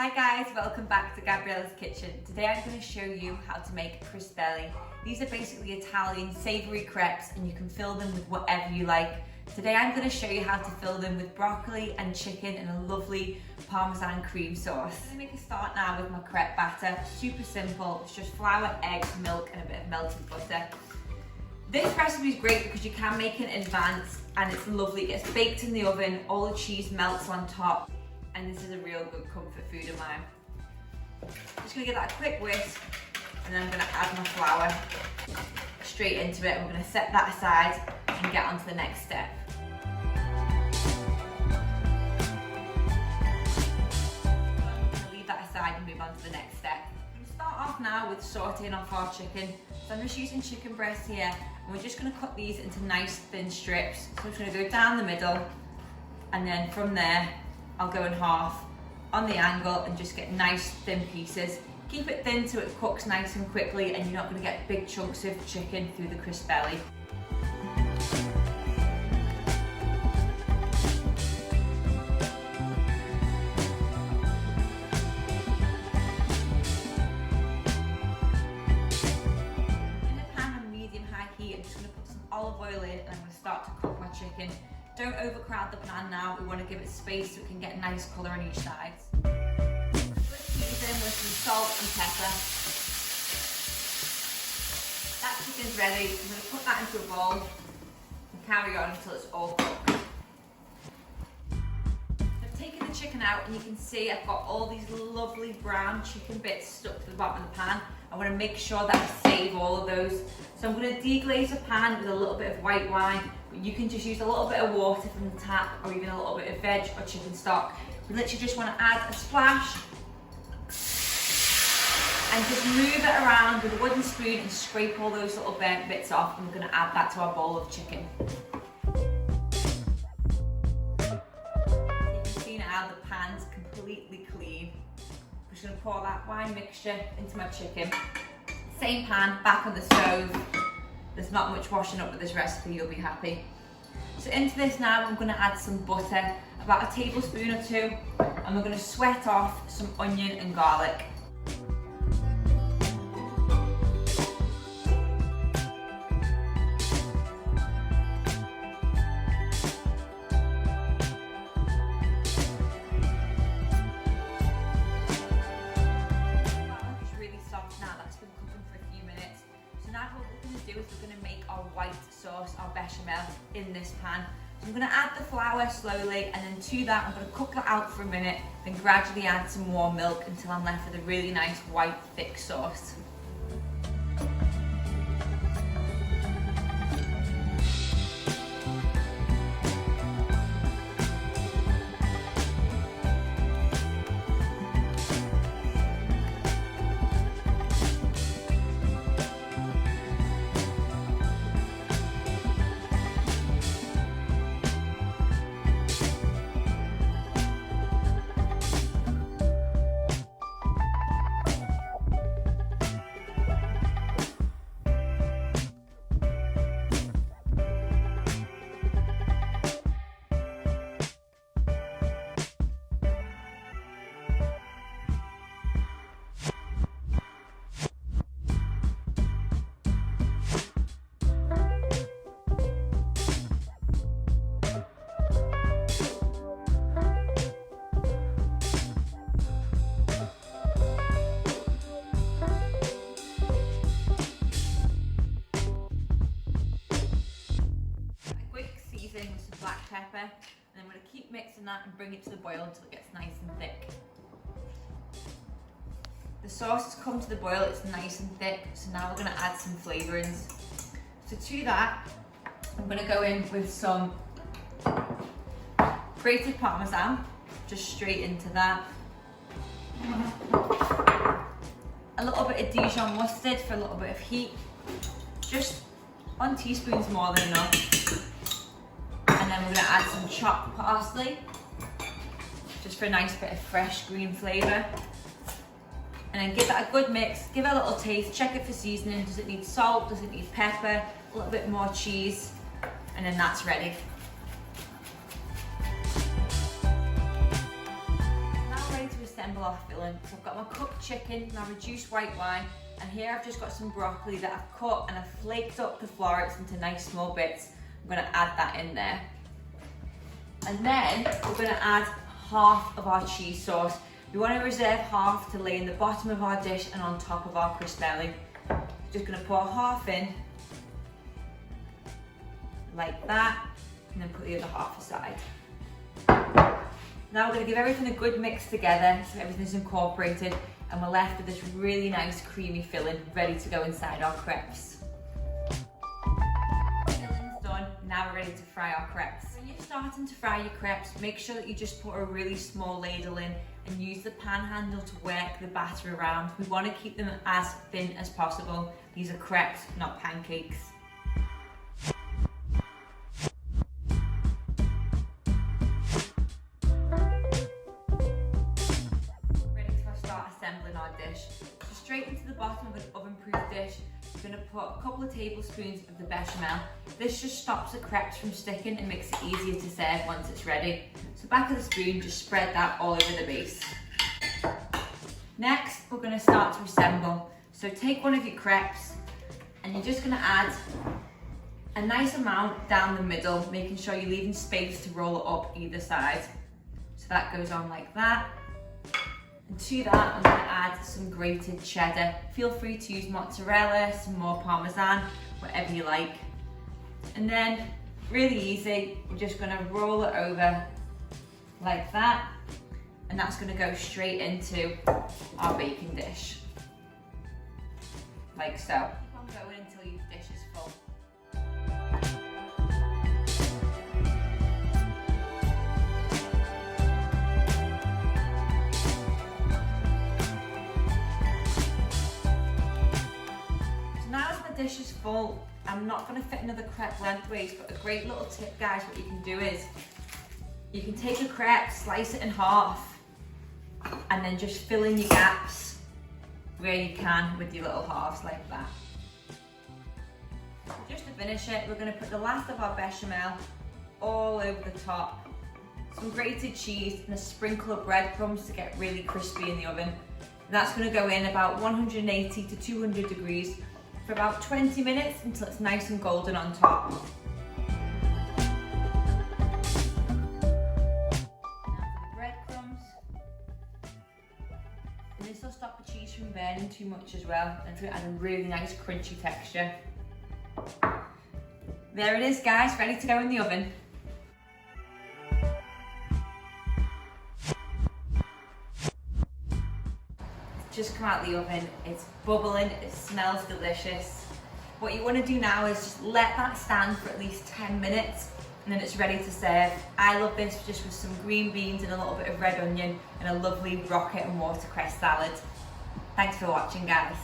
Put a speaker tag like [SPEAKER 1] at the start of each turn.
[SPEAKER 1] Hi guys, welcome back to Gabriella's Kitchen. Today I'm going to show you how to make crespelle. These are basically Italian savoury crepes and you can fill them with whatever you like. Today I'm going to show you how to fill them with broccoli and chicken in a lovely Parmesan cream sauce. I'm going to make a start now with my crepe batter. Super simple, it's just flour, eggs, milk and a bit of melted butter. This recipe is great because you can make it in advance and it's lovely. It gets baked in the oven, all the cheese melts on top. And this is a real good comfort food of mine. I'm just gonna give that a quick whisk and then I'm gonna add my flour straight into it. We're gonna set that aside and get on to the next step. I'm gonna leave that aside and move on to the next step. I'm gonna start off now with sauteing off our chicken. So I'm just using chicken breast here and we're just gonna cut these into nice thin strips. So I'm just gonna go down the middle and then from there I'll go in half on the angle and just get nice thin pieces. Keep it thin so it cooks nice and quickly and you're not going to get big chunks of chicken through the crespelle. In a pan on medium-high heat, I'm just going to put some olive oil in and I'm going to start to cook my chicken. Don't overcrowd the pan now, we want to give it space so it can get a nice colour on each side. Let's season with some salt and pepper. That chicken's ready, I'm going to put that into a bowl and carry on until it's all cooked. I've taken the chicken out and you can see I've got all these lovely brown chicken bits stuck to the bottom of the pan. I want to make sure that I save all of those. So I'm going to deglaze the pan with a little bit of white wine. You can just use a little bit of water from the tap or even a little bit of veg or chicken stock. We literally just want to add a splash and just move it around with a wooden spoon and scrape all those little burnt bits off, and we're going to add that to our bowl of chicken. You can see now the pan's completely clean. I'm just going to pour that wine mixture into my chicken. Same pan, back on the stove. There's not much washing up with this recipe, you'll be happy. So into this now, I'm going to add some butter, about a tablespoon or two, and we're going to sweat off some onion and garlic. It's really soft now, that's been cooking for a few minutes. So now what we're going to do is we're going to make our white sauce, our bechamel, in this pan. So I'm going to add the flour slowly and then to that I'm going to cook it out for a minute, then gradually add some more milk until I'm left with a really nice white thick sauce. With some black pepper, and then I'm going to keep mixing that and bring it to the boil until it gets nice and thick. The sauce has come to the boil, it's nice and thick, so now we're going to add some flavourings. So to that, I'm going to go in with some grated Parmesan, just straight into that. A little bit of Dijon mustard for a little bit of heat, just 1 teaspoon's more than enough. And then we're going to add some chopped parsley, just for a nice bit of fresh green flavour. And then give that a good mix, give it a little taste, check it for seasoning. Does it need salt, does it need pepper, a little bit more cheese, and then that's ready. Now ready to assemble assemble our filling. So I've got my cooked chicken, my reduced white wine, and here I've just got some broccoli that I've cut and I've flaked up the florets into nice small bits. I'm gonna add that in there. And then we're gonna add half of our cheese sauce. We wanna reserve half to lay in the bottom of our dish and on top of our Crespelle. Just gonna pour half in, like that, and then put the other half aside. Now we're going to give everything a good mix together so everything's incorporated, and we're left with this really nice creamy filling ready to go inside our crepes. Filling's done, now we're ready to fry our crepes. When you're starting to fry your crepes, make sure that you just put a really small ladle in and use the pan handle to work the batter around. We want to keep them as thin as possible. These are crepes, not pancakes. Straight into the bottom of an oven-proof dish, you're going to put a couple of tablespoons of the Béchamel. This just stops the crepes from sticking and makes it easier to serve once it's ready. So back of the spoon, just spread that all over the base. Next, we're going to start to assemble. So take one of your crepes and you're just going to add a nice amount down the middle, making sure you're leaving space to roll it up either side. So that goes on like that. And to that, I'm going to add some grated cheddar. Feel free to use mozzarella, some more Parmesan, whatever you like. And then, really easy, we're just going to roll it over like that. And that's going to go straight into our baking dish. Like so. Keep on going until your dish is full. Dish is full. I'm not going to fit another crepe lengthways, but a great little tip, guys, what you can do is you can take a crepe, slice it in half, and then just fill in your gaps where you can with your little halves like that. Just to finish it, we're going to put the last of our Béchamel all over the top, some grated cheese and a sprinkle of breadcrumbs to get really crispy in the oven. And that's going to go in about 180 to 200 degrees for about 20 minutes until it's nice and golden on top. Now for the breadcrumbs. And this will stop the cheese from burning too much as well, and to add a really nice crunchy texture. There it is, guys, ready to go in the oven. Just come out of the oven, it's bubbling, it smells delicious. What you want to do now is just let that stand for at least 10 minutes and then it's ready to serve. I love this just with some green beans and a little bit of red onion and a lovely rocket and watercress salad. Thanks for watching, guys.